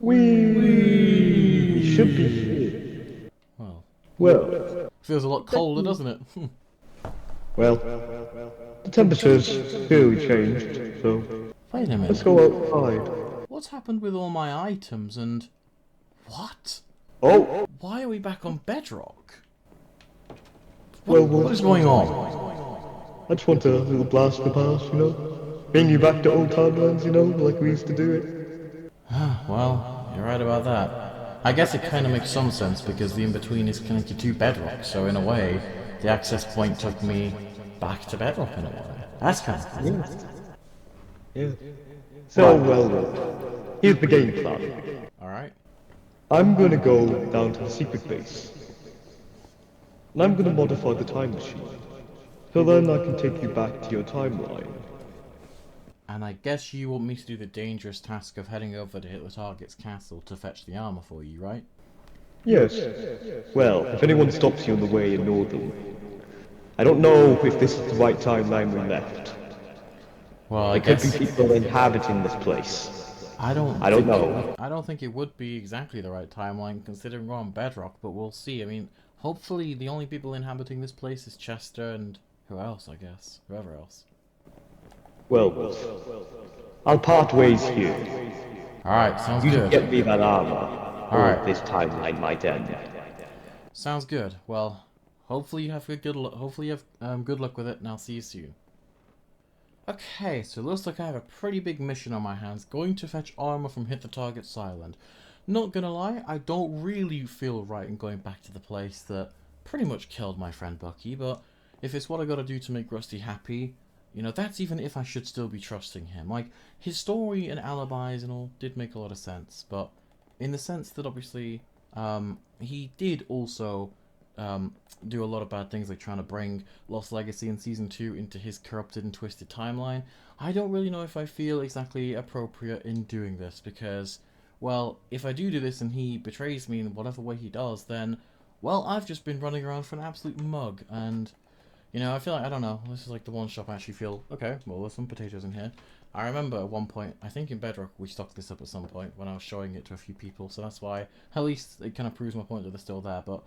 We should be here. Well, Well, feels a lot colder, doesn't it? well, the temperature's clearly changed, so Wait a let's minute. go outside. What's happened with all my items and... What? Oh, Why are we back on bedrock? well, What is going on? I just want a little blast from the past, you know? Bring you back to old timelines, you know, like we used to do it. Well, you're right about that. I guess it kind of makes some sense because the in-between is connected to bedrock, so in a way, the access point took me back to bedrock in a way. That's kind of cool. Yeah. So, well, here's the game plan. Alright. I'm gonna go down to the secret base, and I'm gonna modify the time machine, so then I can take you back to your timeline. And I guess you want me to do the dangerous task of heading over to hit the target's castle to fetch the armor for you, right? Yes. Well, if anyone stops you on the way, ignore them. I don't know if this is the right timeline we left. Well, I There could be guess people inhabiting this place. I don't I don't think know. I don't think it would be exactly the right timeline considering we're on bedrock, but we'll see. I mean, hopefully the only people inhabiting this place is Chester and who else, I guess. Whoever else. Well, I'll part ways here. Alright, sounds You should good. get me that armor, or Alright. this timeline might end. Sounds good. Well, hopefully you have hopefully you have good luck with it, and I'll see you soon. Okay, so it looks like I have a pretty big mission on my hands, going to fetch armor from Hit the Target's Island. Not gonna lie, I don't really feel right in going back to the place that pretty much killed my friend Bucky, but if it's what I gotta do to make Rusty happy, you know, that's even if I should still be trusting him. Like, his story and alibis and all did make a lot of sense, but in the sense that obviously, he did also do a lot of bad things, like trying to bring Lost Legacy in Season 2 into his corrupted and twisted timeline. I don't really know if I feel exactly appropriate in doing this, because, well, if I do this and he betrays me in whatever way he does, then, well, I've just been running around for an absolute mug, and, you know, I feel like, I don't know, this is like the one shop I actually feel, okay, well, there's some potatoes in here. I remember at one point, I think in Bedrock, we stocked this up at some point when I was showing it to a few people, so that's why, at least it kind of proves my point that they're still there, but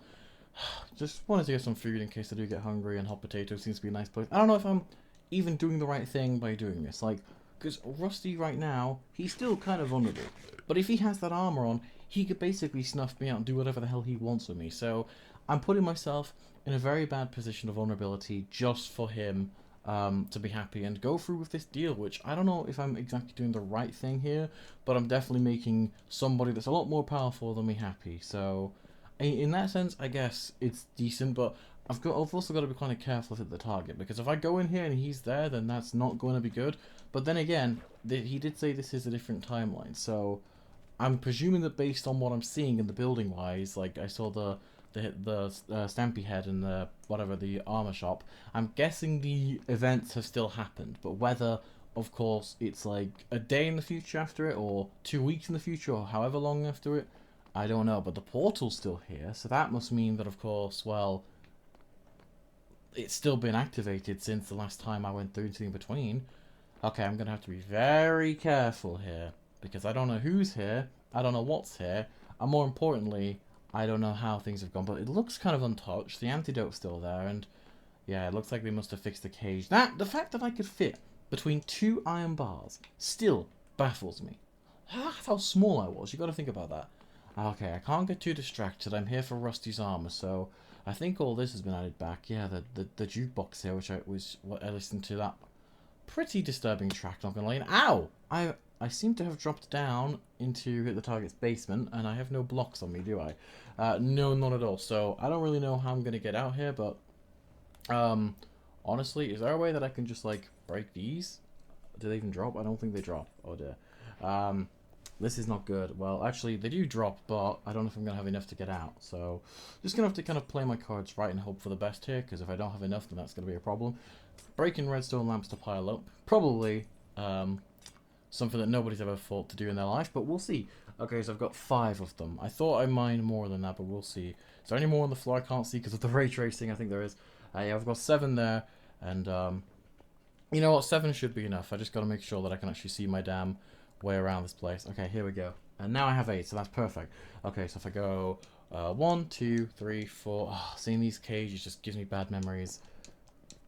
just wanted to get some food in case I do get hungry, and hot potatoes seems to be a nice place. I don't know if I'm even doing the right thing by doing this, like, because Rusty right now, he's still kind of vulnerable, but if he has that armor on, he could basically snuff me out and do whatever the hell he wants with me, so I'm putting myself in a very bad position of vulnerability just for him to be happy and go through with this deal, which I don't know if I'm exactly doing the right thing here, but I'm definitely making somebody that's a lot more powerful than me happy. So in that sense, I guess it's decent, but I've also got to be kind of careful at the target, because if I go in here and he's there, then that's not going to be good. But then again, he did say this is a different timeline, so I'm presuming that based on what I'm seeing in the building wise, like I saw the Stampy head and the whatever the armor shop, I'm guessing the events have still happened, but whether of course it's like a day in the future after it or 2 weeks in the future or however long after it, I don't know. But the portal's still here, so that must mean that of course, well, it's still been activated since the last time I went through into the in-between. Okay, I'm gonna have to be very careful here, because I don't know who's here, I don't know what's here, and more importantly, I don't know how things have gone, but it looks kind of untouched. The antidote's still there, and yeah, it looks like they must have fixed the cage. The fact that I could fit between 2 iron bars still baffles me. That's how small I was, you gotta think about that. Okay, I can't get too distracted, I'm here for Rusty's armor, so I think all this has been added back. Yeah, the jukebox here, which I listened to that pretty disturbing track, not gonna lie. And ow! I seem to have dropped down into hit the target's basement, and I have no blocks on me, do I? No, not at all. So I don't really know how I'm gonna get out here, but honestly, is there a way that I can just like break these? Do they even drop? I don't think they drop. Oh dear. This is not good. Well, actually, they do drop, but I don't know if I'm gonna have enough to get out. So just gonna have to kind of play my cards right and hope for the best here, because if I don't have enough, then that's gonna be a problem. Breaking redstone lamps to pile up, probably something that nobody's ever thought to do in their life, but we'll see. Okay, so I've got 5 of them. I thought I mined more than that, but we'll see. Is there any more on the floor I can't see because of the ray tracing? I think there is. Yeah, I've got 7 there, and you know what? 7 should be enough. I just got to make sure that I can actually see my damn way around this place. Okay, here we go. And now I have 8, so that's perfect. Okay, so if I go 1, 2, 3, 4. Oh, seeing these cages just gives me bad memories.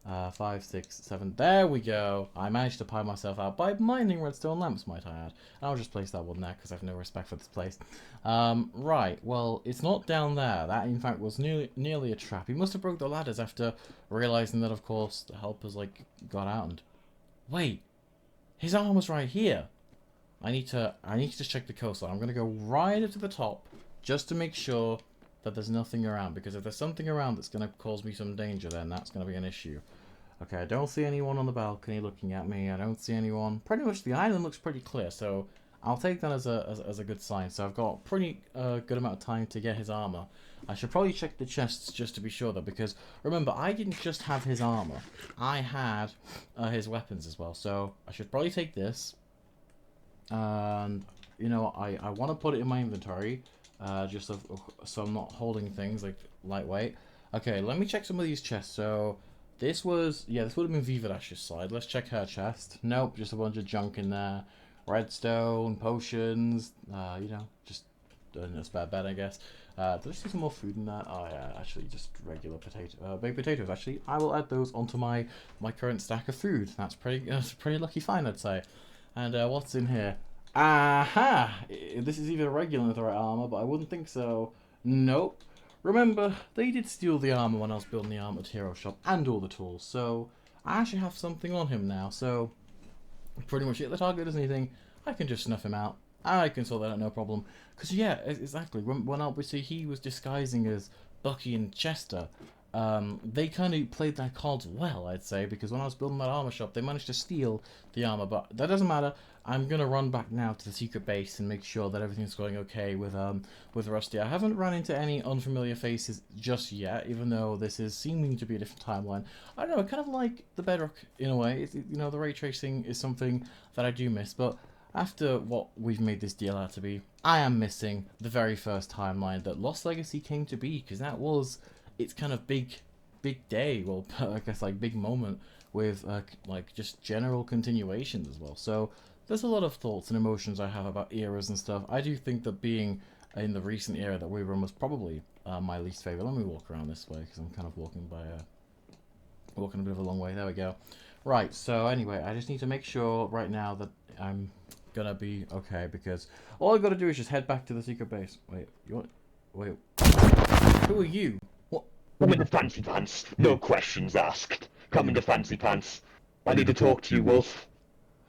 5, 6, 7. There we go. I managed to pie myself out by mining redstone lamps, might I add. I'll just place that one there because I have no respect for this place. Right. Well, it's not down there. That, in fact, was nearly a trap. He must have broke the ladders after realizing that, of course, the helpers got out. And wait, his arm was right here. I need to just check the coastline. I'm gonna go right up to the top just to make sure that there's nothing around, because if there's something around that's going to cause me some danger, then that's going to be an issue. Okay, I don't see anyone on the balcony looking at me. I don't see anyone. Pretty much the island looks pretty clear, so I'll take that as a good sign. So I've got a pretty good amount of time to get his armor. I should probably check the chests just to be sure, though, because remember, I didn't just have his armor. I had his weapons as well, so I should probably take this. And, you know, I want to put it in my inventory. Just so I'm not holding things like lightweight. Okay, let me check some of these chests. So this would have been Viva Dash's side. Let's check her chest. Nope, just a bunch of junk in there. Redstone, potions. You know, just doing a spare bed, I guess. Did I see some more food in that? Oh yeah, actually just regular baked potatoes. Actually, I will add those onto my current stack of food. That's a pretty lucky find, I'd say. And what's in here? Aha! This is either regular netherite armor, but I wouldn't think so. Nope. Remember, they did steal the armor when I was building the armored hero shop and all the tools, so I actually have something on him now, so pretty much if the target does anything, I can just snuff him out. I can sort that out, no problem. Because, yeah, exactly, when obviously he was disguising as Bucky and Chester, they kind of played their cards well, I'd say, because when I was building that armor shop, they managed to steal the armor, but that doesn't matter. I'm gonna run back now to the secret base and make sure that everything's going okay with Rusty. I haven't run into any unfamiliar faces just yet, even though this is seeming to be a different timeline. I don't know, I kind of like the Bedrock in a way. You know, the ray tracing is something that I do miss, but after what we've made this deal out to be, I am missing the very first timeline that Lost Legacy came to be, because that was its kind of big day, well, I guess like big moment with like just general continuations as well. So there's a lot of thoughts and emotions I have about eras and stuff. I do think that being in the recent era that we were in was probably my least favorite. Let me walk around this way because I'm kind of walking a bit of a long way. There we go. Right, so anyway, I just need to make sure right now that I'm gonna be okay, because all I gotta do is just head back to the secret base. Wait, who are you? What? Come into Fancy Pants. No questions asked. Come into Fancy Pants. I need to talk to you, Wolf.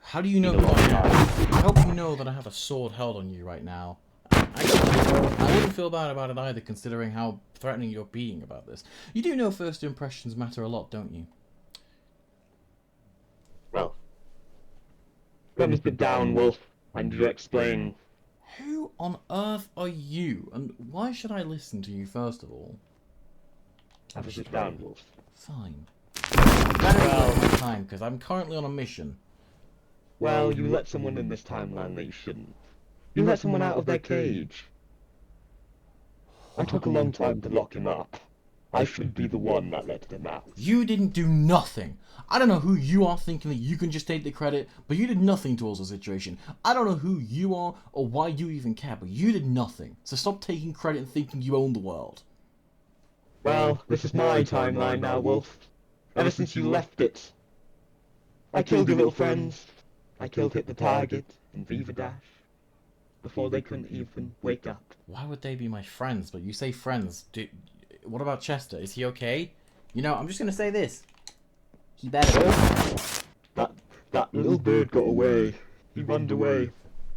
How do you know who I am? I hope you know that I have a sword held on you right now. I wouldn't feel bad about it either, considering how threatening you're being about this. You do know first impressions matter a lot, don't you? Well, let me sit down, Wolf, and you explain. Who on earth are you, and why should I listen to you first of all? Have a sit down, Wolf. Fine. Better my time, because I'm currently on a mission. Well, you let someone in this timeline that you shouldn't. You let someone out of their cage. I took a long time to lock him up. I should be the one that let him out. You didn't do nothing. I don't know who you are thinking that you can just take the credit, but you did nothing towards the situation. I don't know who you are or why you even care, but you did nothing. So stop taking credit and thinking you own the world. Well, this is my timeline now, Wolf. Ever since you left it. I killed your little friends. I killed Hit the Target and Viva Dash before they couldn't even wake up. Why would they be my friends? But you say friends. What about Chester? Is he okay? You know, I'm just gonna say this. He better. That little bird got away. He runned away.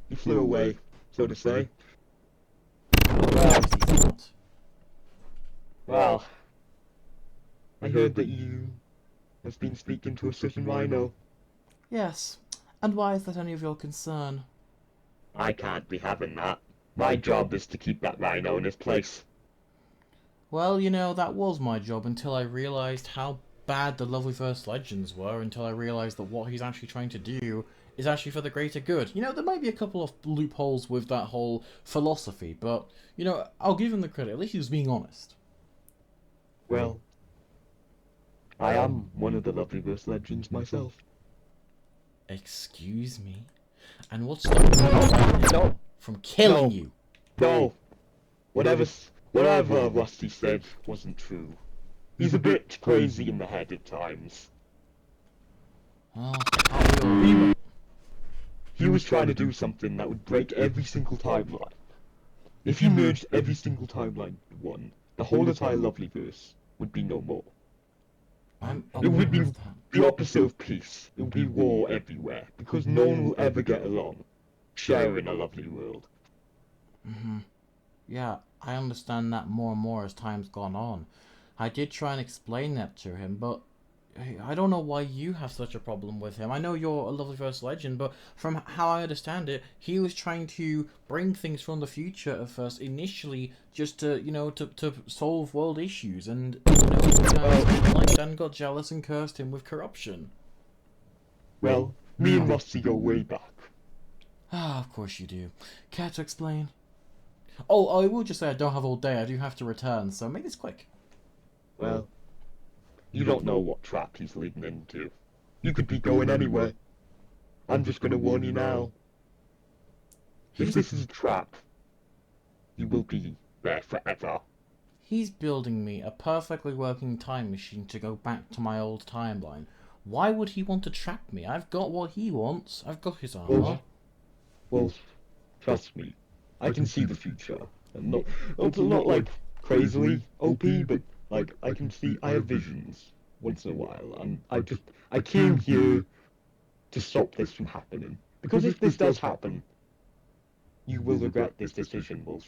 He flew away, so to say. Well, I heard that you have been speaking to a certain rhino. Yes. And why is that any of your concern? I can't be having that. My job is to keep that rhino in his place. Well, you know, that was my job until I realised how bad the Lovely First Legends were, until I realised that what he's actually trying to do is actually for the greater good. You know, there might be a couple of loopholes with that whole philosophy, but, you know, I'll give him the credit. At least he was being honest. Well, I am one of the Lovely First Legends myself. Excuse me? And what's the... No! from killing No. you. No. Whatever Rusty said wasn't true. He's a bit crazy in the head at times. Well, aren't we all? He was trying to do something that would break every single timeline. If he merged every single timeline in one, the whole entire Lovelyverse would be no more. I'm It would aware be of that. the opposite of peace. It would be war everywhere, because no one will ever get along, sharing a lovely world. Yeah, I understand that more and more as time's gone on. I did try and explain that to him, but I don't know why you have such a problem with him. I know you're a Lovelyverse legend, but from how I understand it, he was trying to bring things from the future at first, initially, just to, to solve world issues, and, you guys didn't like that and got jealous and cursed him with corruption. Well, me and Rusty go way back. Ah, of course you do. Care to explain? Oh, I will just say I don't have all day. I do have to return, so make this quick. Well, you don't know what trap he's leading into. You could be going anywhere. I'm just gonna warn you now. If this is a trap, you will be there forever. He's building me a perfectly working time machine to go back to my old timeline. Why would he want to trap me? I've got what he wants. I've got his armor. Wolf, trust me. I can see the future. I'm not like crazily OP, but like I have visions once in a while, and I came here to stop this from happening. Because if this does happen, you will regret this decision, Wolf.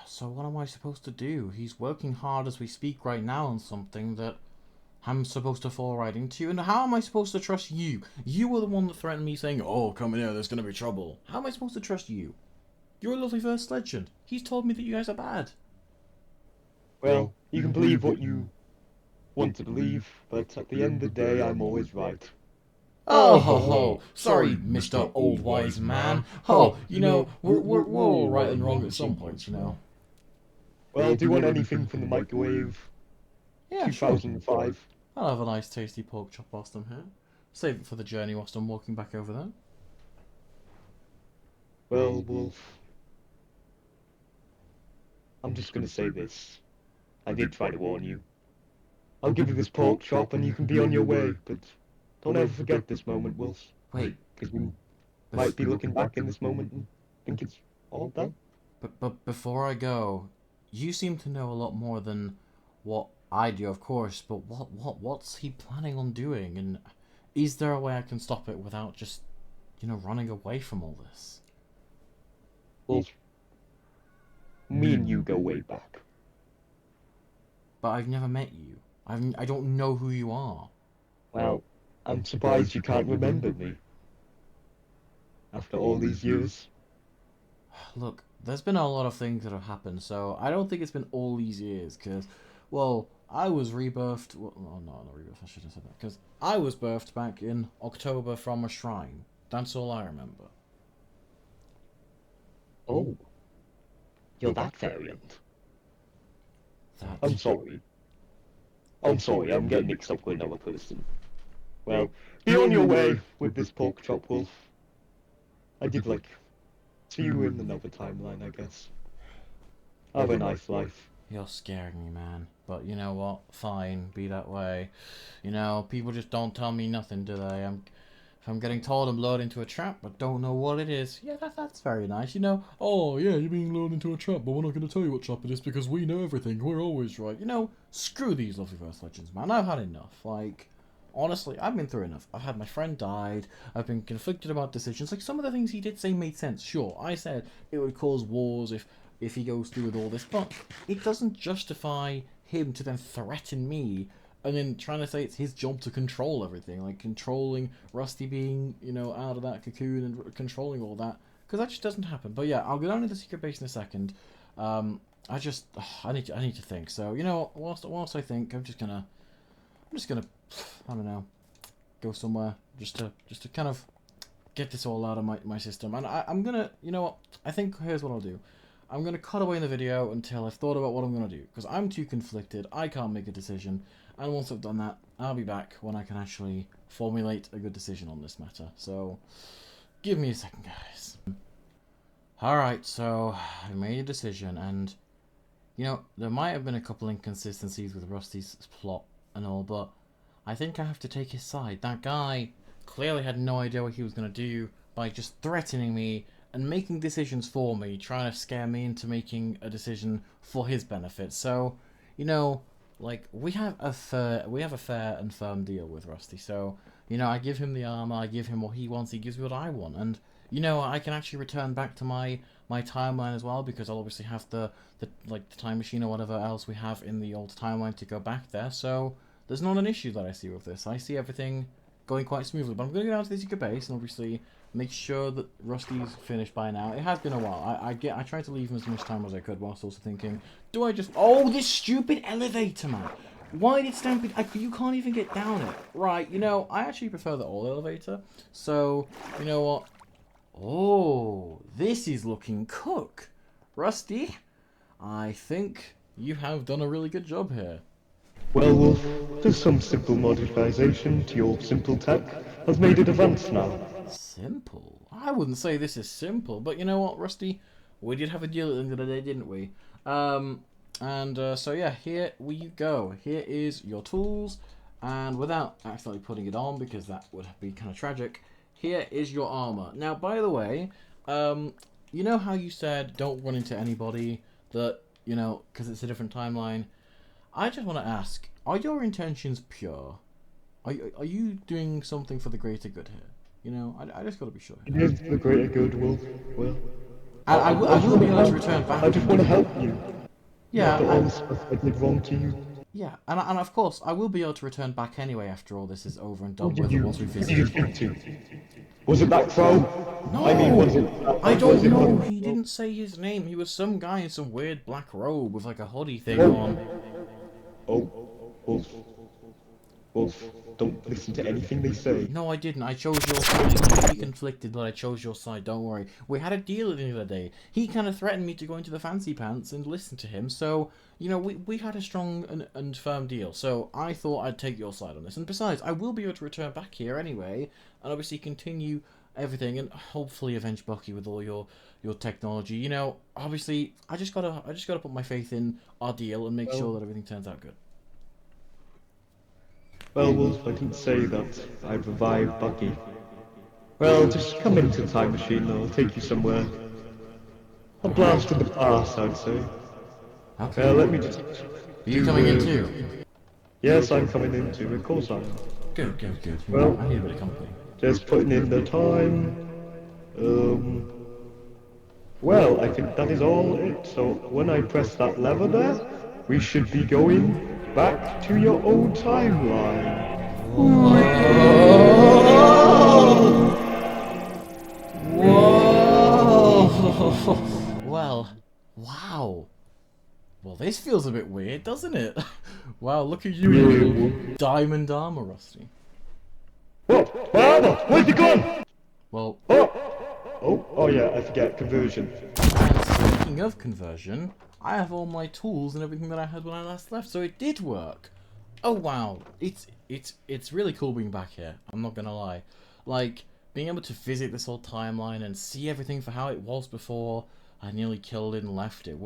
So what am I supposed to do? He's working hard as we speak right now on something that I'm supposed to fall right into, and how am I supposed to trust you? You were the one that threatened me saying, "Oh, come in here, there's gonna be trouble." How am I supposed to trust you? You're a Lovelyverse legend. He's told me that you guys are bad. Well, you can believe what you want to believe, but at the end of the day, I'm always right. Oh, ho, ho. Sorry, Mr. Old Wise Man. Oh, we're all right and wrong at some points, Well, do you want anything from the microwave? Yeah, sure. 2005. I'll have a nice tasty pork chop whilst I'm here. Save it for the journey whilst I'm walking back over there. Well, Wolf, I'm just gonna say this. I did try to warn you. I'll give you this pork chop and you can be on your way, but don't ever forget this moment, Wolf. Wait, Because we might be looking back in this moment and think it's all done. but before I go, you seem to know a lot more than what I do, of course, but what's he planning on doing? And is there a way I can stop it without just, running away from all this? Wolf, me and you go way back. But I've never met you. I don't know who you are. Well, I'm surprised you can't remember me. After all these years. Look, there's been a lot of things that have happened, so I don't think it's been all these years, because, well, I was rebirthed... Well, no, not rebirthed, I should have said that, because I was birthed back in October from a shrine. That's all I remember. Oh. You're that variant. That... I'm sorry. I'm sorry, I'm getting mixed up with another person. Well, be on your way with this pork chop, Wolf. I did see you in another timeline, I guess. Have a nice life. You're scaring me, man. But you know what? Fine, be that way. People just don't tell me nothing, do they? If I'm getting told I'm lured into a trap, but don't know what it is, yeah, that's very nice, Oh, yeah, you're being lured into a trap, but we're not going to tell you what trap it is because we know everything. We're always right. Screw these Lovelyverse legends, man. I've had enough. Honestly, I've been through enough. I've had my friend died. I've been conflicted about decisions. Some of the things he did say made sense. Sure, I said it would cause wars if he goes through with all this, but it doesn't justify him to then threaten me and then trying to say it's his job to control everything, controlling Rusty being, out of that cocoon and controlling all that, because that just doesn't happen. But yeah, I'll go down to the secret base in a second. I need to think. So whilst I think, I'm just gonna, I don't know, go somewhere just to kind of get this all out of my system. And I'm gonna, I think here's what I'll do. I'm going to cut away in the video until I've thought about what I'm going to do, because I'm too conflicted, I can't make a decision, and once I've done that, I'll be back when I can actually formulate a good decision on this matter. So, give me a second, guys. Alright, so I made a decision, and you know, there might have been a couple inconsistencies with Rusty's plot and all, but I think I have to take his side. That guy clearly had no idea what he was going to do by just threatening me and making decisions for me, trying to scare me into making a decision for his benefit. So, you know, like we have a fair and firm deal with Rusty. So, you know, I give him the armor, I give him what he wants, he gives me what I want, and you know, I can actually return back to my timeline as well, because I'll obviously have the time machine or whatever else we have in the old timeline to go back there. So there's not an issue that I see with this. I see everything going quite smoothly. But I'm going to go down to the secret base and obviously make sure that Rusty's finished by now. It has been a while. I tried to leave him as much time as I could, whilst also thinking, do I just... Oh, this stupid elevator, man! Why did Stampede... you can't even get down it. Right, you know, I actually prefer the old elevator. So, you know what? Oh, this is looking cook. Rusty, I think you have done a really good job here. Well, Wolf, just some simple modification to your simple tech has made it advanced now. Simple? I wouldn't say this is simple, but you know what, Rusty? We did have a deal at the end of the day, didn't we? So yeah, here we go. Here is your tools, and without accidentally putting it on, because that would be kind of tragic, here is your armor. Now, by the way, you know how you said don't run into anybody, that, you know, because it's a different timeline? I just want to ask, are your intentions pure? Are you doing something for the greater good here? You know, I just got to be sure. It is the greater good, Wolf. Well, I will be able to return back. I just want to help you. Yeah, After all the stuff I did wrong to you. Yeah, and of course, I will be able to return back anyway after all this is over and done with, once we Who visit. did you speak to? Was it that crow? No! I mean, was it... I don't know, he didn't say his name. He was some guy in some weird black robe with like a hoodie thing on. Oh, Wolf. Wolf, don't listen to anything they say. No, I didn't. I chose your side. You can be conflicted, but I chose your side. Don't worry. We had a deal at the end of the day. He kind of threatened me to go into the fancy pants and listen to him. So, you know, we had a strong and firm deal. So I thought I'd take your side on this. And besides, I will be able to return back here anyway, and obviously continue everything, and hopefully avenge Bucky with all your technology. You know, obviously, I just gotta put my faith in our deal and make sure that everything turns out good. Well, Wolf, I didn't say that I'd revive Bucky. Well, just come into the time machine and I'll take you somewhere. A blast from the past, I'd say. Okay. Let me just... Are you coming in too? Yes, I'm coming in too, of course I am. Good. Well, I need a bit of company. Just putting in the time. Well, I think that is all it. So when I press that lever there, we should be going back to your old timeline. Whoa! Well, wow. Well, this feels a bit weird, doesn't it? Wow, look at you in your diamond armor, Rusty. Whoa! Where's it gone? Well, Oh yeah, I forget, conversion. and speaking of conversion, I have all my tools and everything that I had when I last left, so it did work. Oh wow, it's really cool being back here. I'm not gonna lie, like being able to visit this old timeline and see everything for how it was before I nearly killed it and left it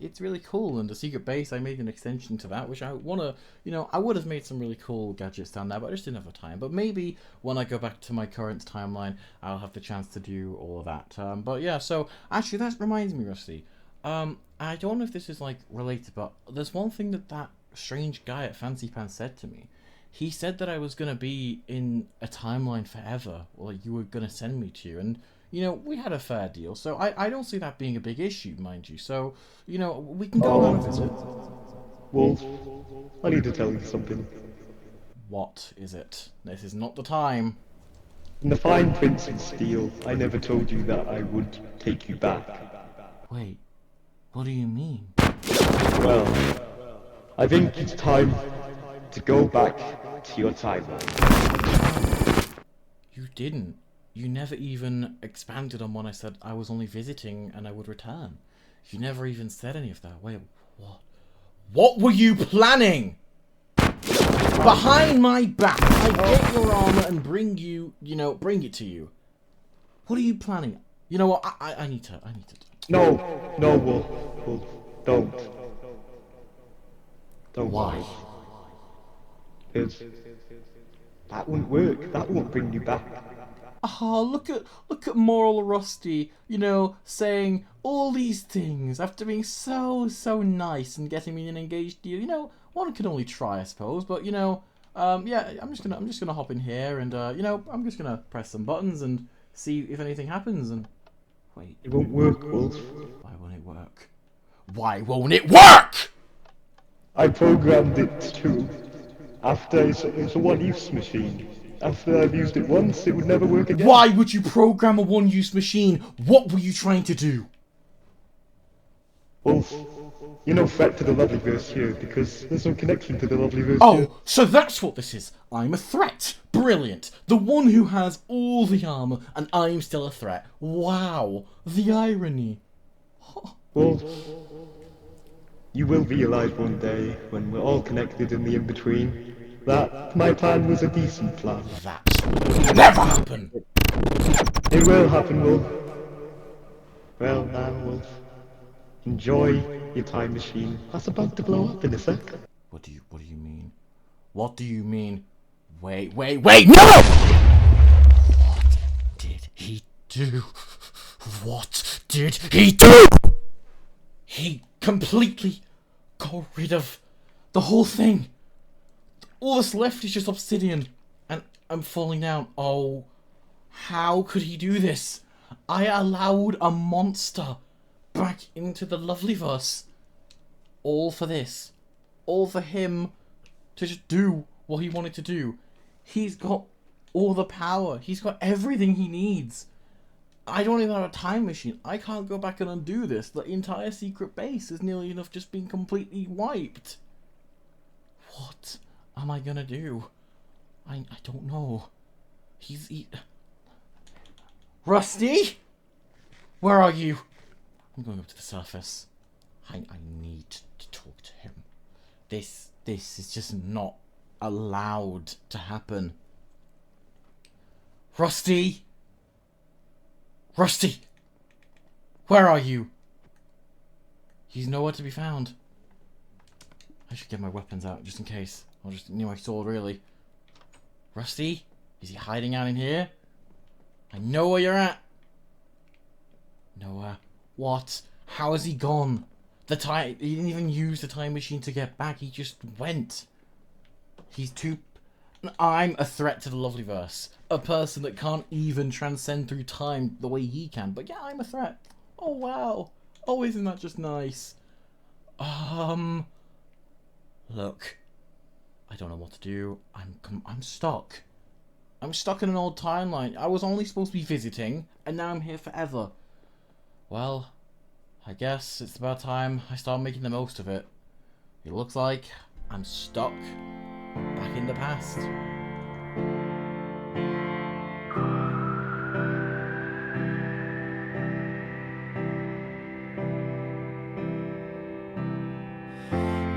it's really cool. And the secret base, I made an extension to that, which I wanna, you know, I would have made some really cool gadgets down there, but I just didn't have the time. But maybe when I go back to my current timeline, I'll have the chance to do all of that. But yeah, so actually that reminds me, Rusty. I don't know if this is like related, but there's one thing that strange guy at Fancy Pants said to me. He said that I was gonna be in a timeline forever, or like you were gonna send me to, and you know, we had a fair deal, so I don't see that being a big issue, mind you. So, you know, we can go on a visit. Wolf, I need to tell you something. What is it? This is not the time. In the fine print in steel, I never told you that I would take you back. Wait, what do you mean? Well, I think it's time to go back to your timeline. You didn't. You never even expanded on when I said I was only visiting and I would return. You never even said any of that. Wait, what? What were you planning? Behind my back, I get your armor and bring you, bring it to you. What are you planning? You know what? I need to. No, no, Wolf. Wolf, don't. Don't, Why? Wolf. Because that wouldn't work. That won't bring you back. Ah, look at moral Rusty, you know, saying all these things after being so nice and getting me an engaged deal. You know, one can only try, I suppose, but you know, yeah, I'm just gonna hop in here and you know, I'm just gonna press some buttons and see if anything happens. And wait, It won't work, Wolf. why won't it work? Why won't it work? I programmed it to. After it's a one-use machine. After I've used it once, it would never work again. Why would you program a one-use machine? What were you trying to do? Wolf, you're no threat to the Lovelyverse here because there's no connection to the Lovelyverse here. Oh, so that's what this is. I'm a threat. Brilliant. The one who has all the armor, and I'm still a threat. Wow. The irony. Wolf, you will realize one day, when we're all connected in the in-between, that my plan was a decent plan. That will never happen. It will happen, Wolf. Well now, Wolf, enjoy your time machine. That's about to blow up in a sec. What do you mean? What do you mean? Wait, no! What did he do? What did he do? He completely got rid of the whole thing. All that's left is just obsidian, and I'm falling down. Oh, how could he do this? I allowed a monster back into the Lovelyverse. All for this. All for him to just do what he wanted to do. He's got all the power. He's got everything he needs. I don't even have a time machine. I can't go back and undo this. The entire secret base is nearly enough just being completely wiped. What am I gonna do? I don't know. Rusty? Where are you? I'm going up to the surface. I need to talk to him. This is just not allowed to happen. Rusty? Rusty! Where are you? He's nowhere to be found. I should get my weapons out just in case. I'll just need my sword, really. Rusty? Is he hiding out in here? I know where you're at. Nowhere. What? How has he gone? He didn't even use the time machine to get back. He just went. He's too... I'm a threat to the Lovelyverse. A person that can't even transcend through time the way he can. But yeah, I'm a threat. Oh, wow. Oh, isn't that just nice? Look. I don't know what to do. I'm stuck. I'm stuck in an old timeline. I was only supposed to be visiting, and now I'm here forever. Well, I guess it's about time I start making the most of it. It looks like I'm stuck back in the past.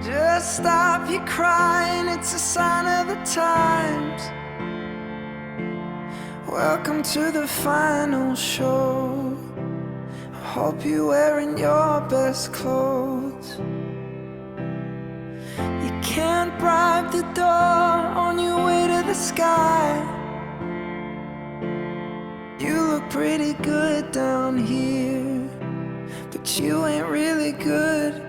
Just stop your crying, it's a sign of the times. Welcome to the final show. I hope you're wearing your best clothes. You can't bribe the door on your way to the sky. You look pretty good down here, but you ain't really good